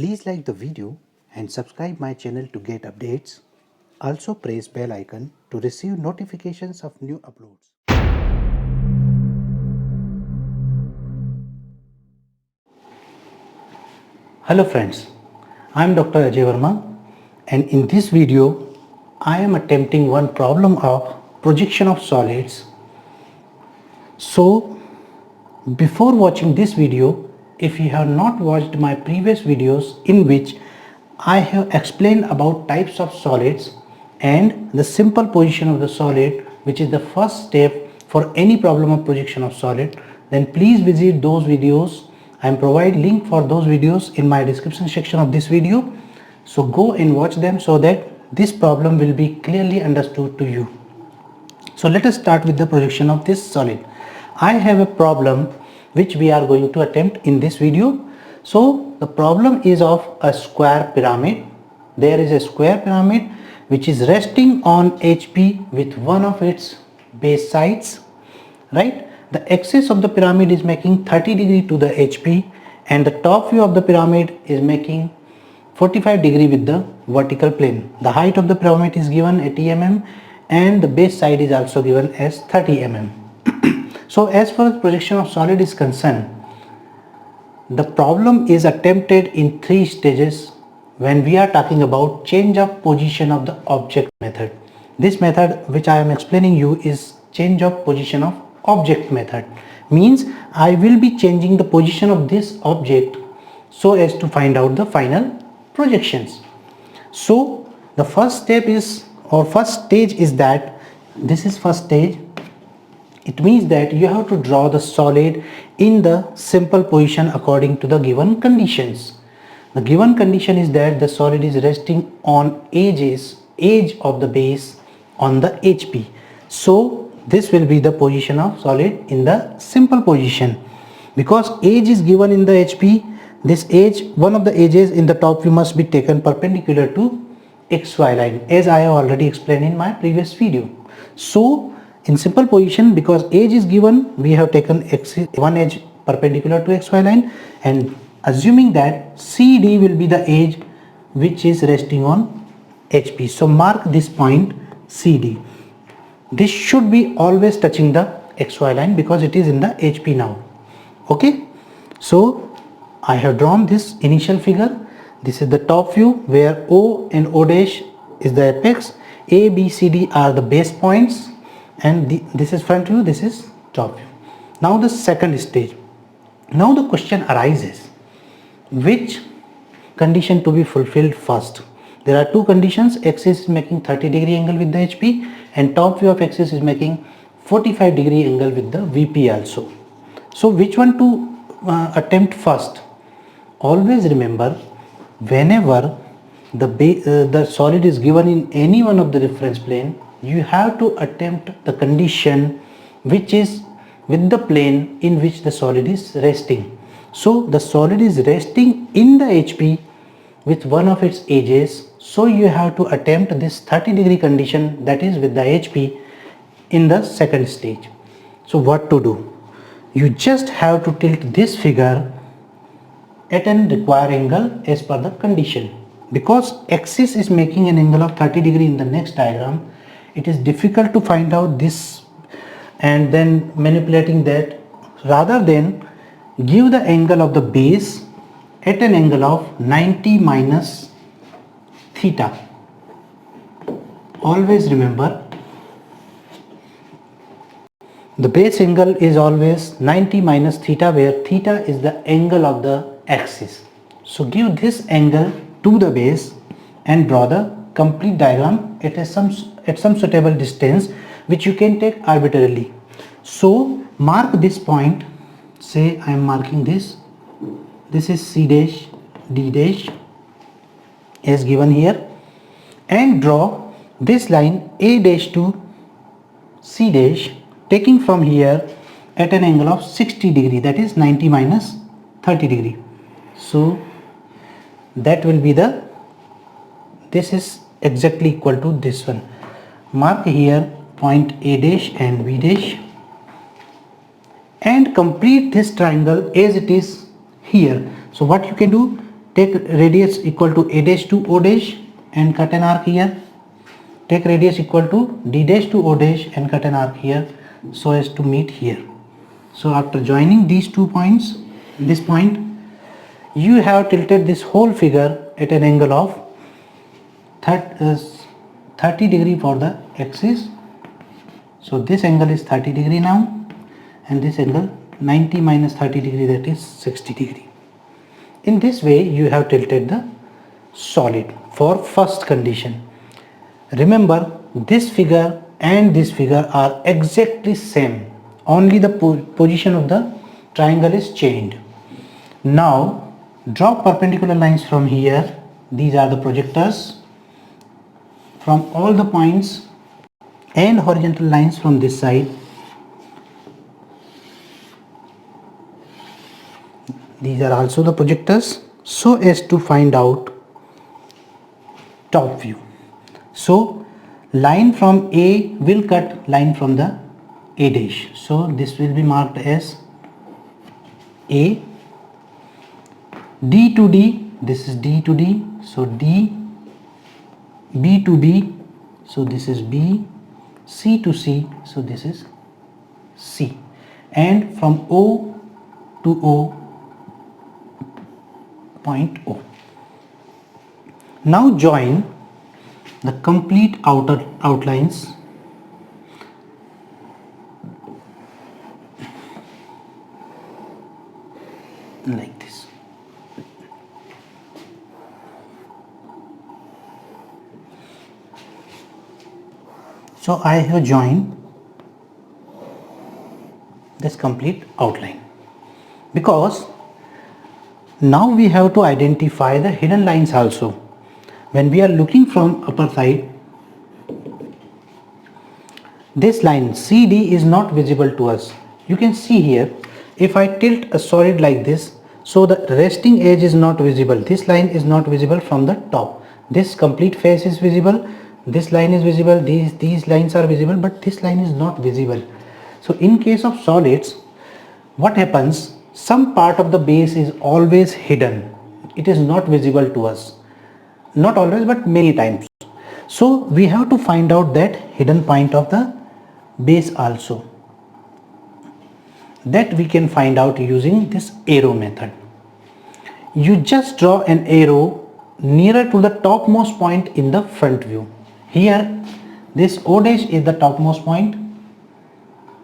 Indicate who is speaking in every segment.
Speaker 1: Please like the video and subscribe my channel to get updates. Also press bell icon to receive notifications of new uploads. Hello friends, I am Dr. Ajay Verma, and in this video I am attempting one problem of projection of solids. So before watching this video, if you have not watched my previous videos in which I have explained about types of solids and the simple position of the solid, which is the first step for any problem of projection of solid, then please visit those videos. I am providing link for those videos in my description section of this video. So go and watch them so that this problem will be clearly understood to you. So let us start with the projection of this solid. I have a problem which we are going to attempt in this video. So the problem is of a square pyramid. There is a square pyramid which is resting on HP with one of its base sides, right? The axis of the pyramid is making 30 degree to the HP and the top view of the pyramid is making 45 degree with the vertical plane. The height of the pyramid is given 80 mm and the base side is also given as 30 mm. So as far as projection of solid is concerned, the problem is attempted in 3 stages when we are talking about change of position of the object method. This method which I am explaining you is change of position of object method. Means I will be changing the position of this object so as to find out the final projections. So the first step is, or first stage is that, this is first stage. It means that you have to draw the solid in the simple position according to the given conditions. The given condition is that the solid is resting on edge of the base on the HP. So this will be the position of solid in the simple position. Because edge is given in the HP, this edge, one of the edges in the top view must be taken perpendicular to XY line, as I have already explained in my previous video. So in simple position, because edge is given, we have taken one edge perpendicular to XY line, and assuming that CD will be the edge which is resting on HP. So mark this point CD. This should be always touching the XY line because it is in the HP now. Okay, so I have drawn this initial figure. This is the top view where O and O dash is the apex, A, B, C, D are the base points, and this is front view, this is top view. Now the second stage. Now the question arises, which condition to be fulfilled first? There are two conditions. Axis is making 30 degree angle with the HP and top view of axis is making 45 degree angle with the VP also. So which one to attempt first? Always remember, whenever the solid is given in any one of the reference plane, you have to attempt the condition which is with the plane in which the solid is resting. So the solid is resting in the HP with one of its edges, so you have to attempt this 30 degree condition, that is with the HP, in the second stage. So what to do? You just have to tilt this figure at an required angle as per the condition. Because axis is making an angle of 30 degree in the next diagram, it is difficult to find out this and then manipulating that. Rather than give the angle of the base at an angle of 90 minus theta. Always remember, the base angle is always 90 minus theta, where theta is the angle of the axis. So give this angle to the base and draw the complete diagram at some suitable distance which you can take arbitrarily. So mark this point, say I am marking this is C dash, D dash as given here, and draw this line A dash to C dash, taking from here at an angle of 60 degree, that is 90 minus 30 degree. So that will be this is exactly equal to this one. Mark here point A dash and B dash and complete this triangle as it is here. So what you can do, Take radius equal to A dash to O dash and cut an arc here. Take radius equal to D dash to O dash and cut an arc here so as to meet here. So after joining these 2 points, this point, you have tilted this whole figure at an angle of 30 degree for the axis. So this angle is 30 degree now, and this angle 90 minus 30 degree, that is 60 degree. In this way you have tilted the solid for first condition. Remember, this figure and this figure are exactly same, only the position of the triangle is changed. Now draw perpendicular lines from here. These are the projectors from all the points, and horizontal lines from this side. These are also the projectors, so as to find out top view. So line from A will cut line from the A dash. So this will be marked as A. D to D, this is D to D, so D. B to B, so this is B. C to C, so this is C. And from O to O, point O. Now join the complete outer outlines like this. So I have joined this complete outline, because now we have to identify the hidden lines also. When we are looking from upper side, this line CD is not visible to us. You can see here, if I tilt a solid like this, so the resting edge is not visible. This line is not visible from the top. This complete face is visible, this line is visible, these lines are visible, but this line is not visible. So in case of solids, what happens, some part of the base is always hidden. It is not visible to us. Not always, but many times. So we have to find out that hidden point of the base also. That we can find out using this arrow method. You just draw an arrow nearer to the topmost point in the front view. Here this O dash is the topmost point,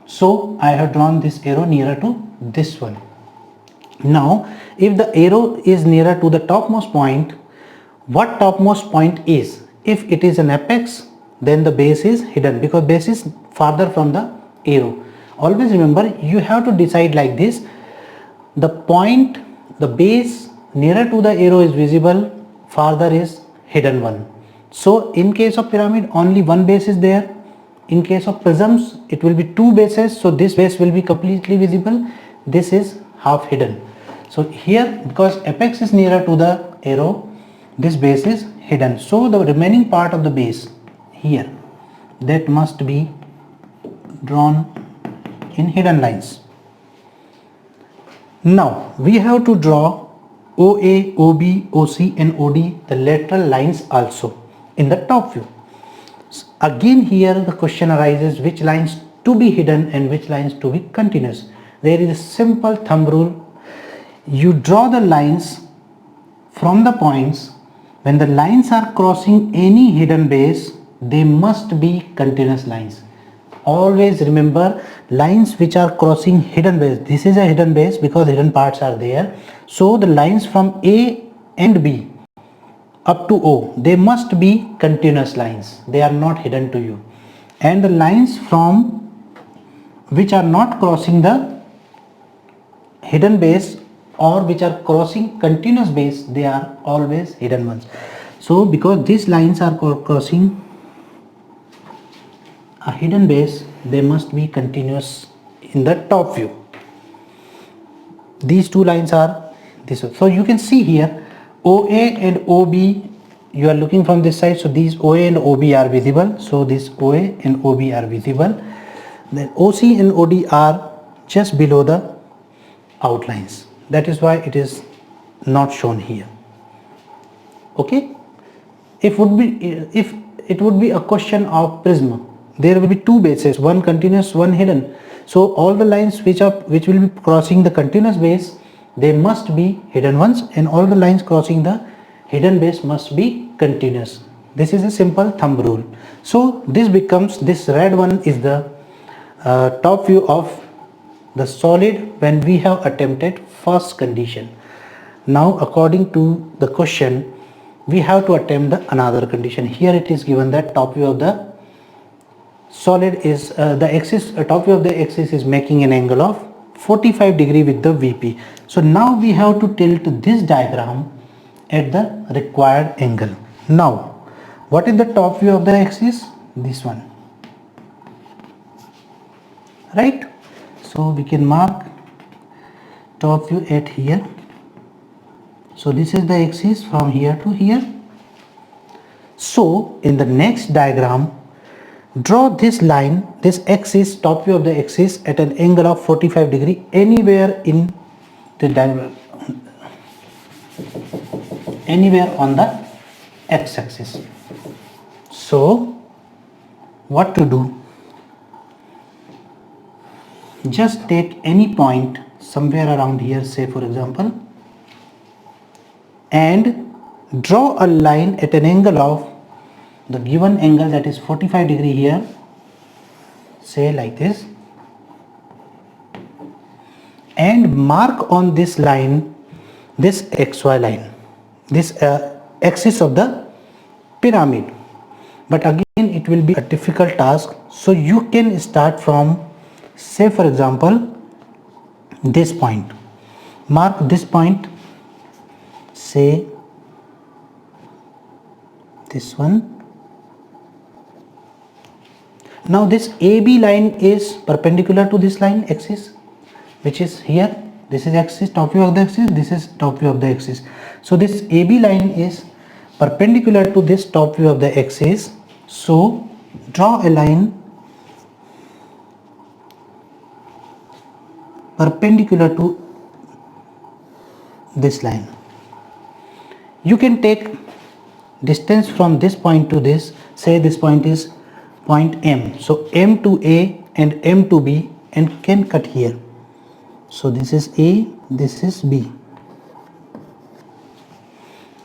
Speaker 1: so I have drawn this arrow nearer to this one. Now if the arrow is nearer to the topmost point, what topmost point is? If it is an apex, then the base is hidden, because base is farther from the arrow. Always remember, you have to decide like this: the point, the base nearer to the arrow is visible, farther is hidden one. So in case of pyramid, only one base is there. In case of prisms, it will be two bases, so this base will be completely visible, this is half hidden. So here, because apex is nearer to the arrow, this base is hidden. So the remaining part of the base here, that must be drawn in hidden lines. Now we have to draw OA, OB, OC and OD, the lateral lines also in the top view. Again here the question arises, which lines to be hidden and which lines to be continuous. There is a simple thumb rule. You draw the lines from the points. When the lines are crossing any hidden base, they must be continuous lines. Always remember, lines which are crossing hidden base, this is a hidden base because hidden parts are there. So the lines from A and B up to O, they must be continuous lines. They are not hidden to you. And the lines from which are not crossing the hidden base or which are crossing continuous base, they are always hidden ones. So because these lines are crossing a hidden base, they must be continuous in the top view. These two lines are this way. So you can see here OA and OB, you are looking from this side, so these OA and OB are visible, so this OA and OB are visible. Then OC and OD are just below the outlines. That is why it is not shown here. Okay, if it would be a question of prism, there will be two bases, one continuous, one hidden. So all the lines which will be crossing the continuous base, they must be hidden ones, and all the lines crossing the hidden base must be continuous. This is a simple thumb rule. So this red one is the top view of the solid when we have attempted first condition. Now according to the question, we have to attempt another condition. Here it is given that top view of the solid is the axis, top view of the axis is making an angle of 45 degree with the VP. So now we have to tilt this diagram at the required angle. Now what is the top view of the axis? This one, right? So we can mark top view at here. So this is the axis from here to here. So in the next diagram, draw this line, this axis, top view of the axis at an angle of 45 degree anywhere in the diagram, anywhere on the x-axis. So what to do? Just take any point somewhere around here, say for example, and draw a line at an angle of the given angle, that is 45 degree here, say like this, and mark on this line this XY line, this axis of the pyramid. But again it will be a difficult task, so you can start from, say for example, this point. Mark this point, say this one. Now this AB line is perpendicular to this line axis, which is here. This is axis, top view of the axis, this is top view of the axis. So this AB line is perpendicular to this top view of the axis. So draw a line perpendicular to this line. You can take distance from this point to this, say this point is point M. So M to A and M to B, and can cut here. So this is A, this is B.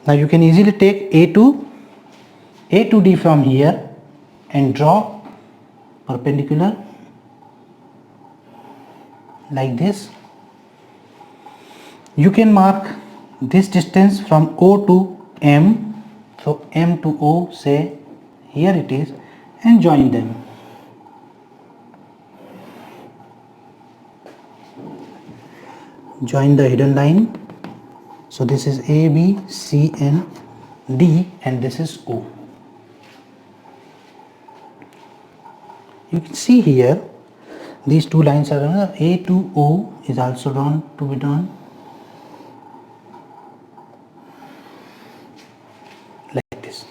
Speaker 1: Now you can easily take A to D from here and draw perpendicular like this. You can mark this distance from O to M. So M to O, say here it is, and join them. Join the hidden line. So this is A, B, C and D, and this is O. You can see here these two lines are drawn. A to O is also drawn, to be drawn like this.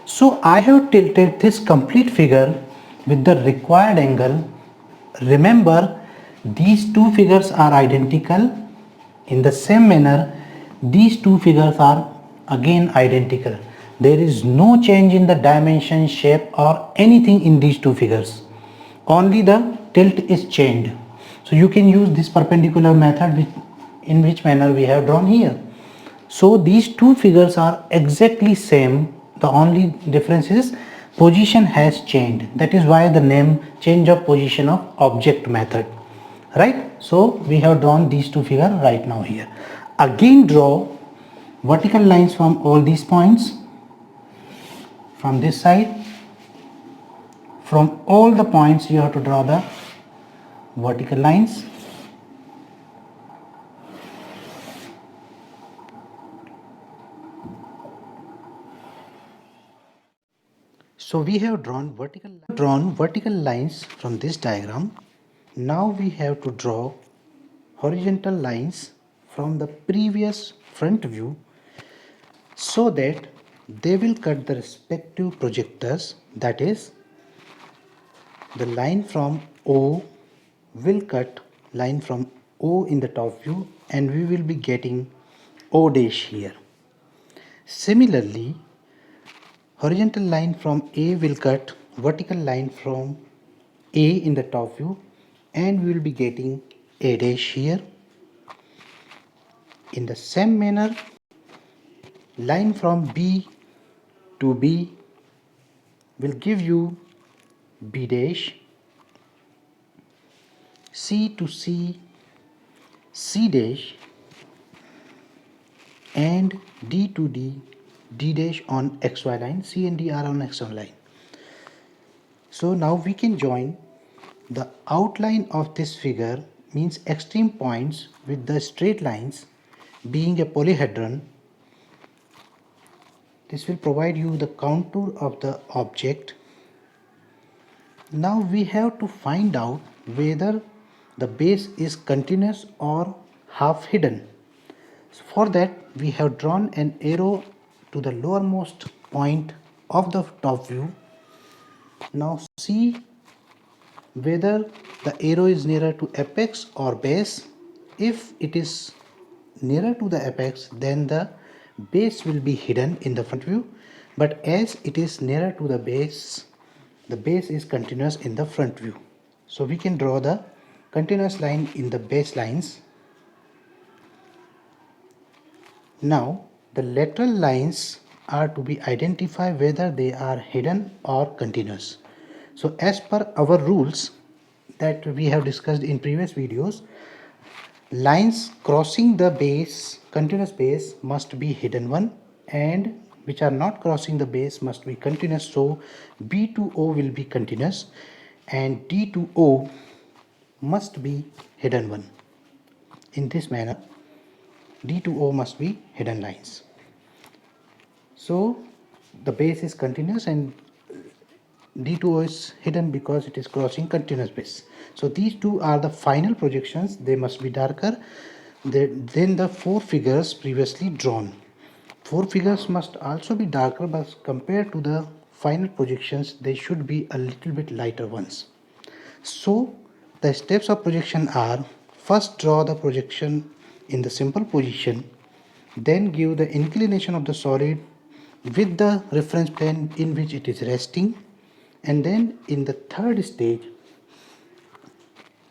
Speaker 1: So I have tilted this complete figure with the required angle. Remember, these two figures are identical. In the same manner, these two figures are again identical. There is no change in the dimension, shape or anything in these two figures. Only the tilt is changed. So you can use this perpendicular method in which manner we have drawn here. So these two figures are exactly same. The only difference is position has changed. That is why the name change of position of object method. Right? So we have drawn these two figures right now here. Again draw vertical lines from all these points, from this side. From all the points you have to draw the vertical lines. So we have drawn vertical lines from this diagram. Now we have to draw horizontal lines from the previous front view so that they will cut the respective projectors. That is, the line from O will cut line from O in the top view, and we will be getting O dash here. Similarly, horizontal line from A will cut vertical line from A in the top view, and we will be getting A dash here. In the same manner, line from B to B will give you B dash, C to C, C dash, and D to D, D dash on XY line, C and D are on XY line. So now we can join the outline of this figure, means extreme points with the straight lines being a polyhedron. This will provide you the contour of the object. Now we have to find out whether the base is continuous or half hidden. So for that we have drawn an arrow to the lowermost point of the top view. Now see whether the arrow is nearer to apex or base. If it is nearer to the apex, then the base will be hidden in the front view, but as it is nearer to the base is continuous in the front view. So we can draw the continuous line in the base lines. Now the lateral lines are to be identified whether they are hidden or continuous. So as per our rules that we have discussed in previous videos, lines crossing the base, continuous base, must be hidden one, and which are not crossing the base must be continuous. So B to O will be continuous and D to O must be hidden one. In this manner, D to O must be hidden lines. So the base is continuous and D to O is hidden because it is crossing continuous base. So these two are the final projections. They must be darker than the four figures previously drawn. Four figures must also be darker, but compared to the final projections, they should be a little bit lighter ones. So the steps of projection are: first draw the projection in the simple position, then give the inclination of the solid with the reference plane in which it is resting, and then in the third stage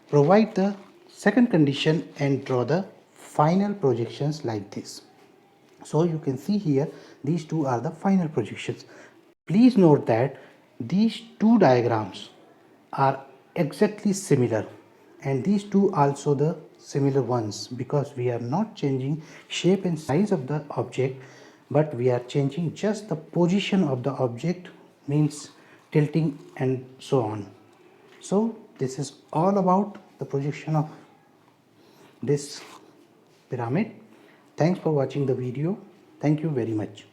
Speaker 1: provide the second condition and draw the final projections like this. So you can see here these two are the final projections. Please note that these two diagrams are exactly similar, and these two also the similar ones, because we are not changing shape and size of the object, but we are changing just the position of the object, means tilting and so on. So this is all about the projection of this pyramid. Thanks for watching the video. Thank you very much.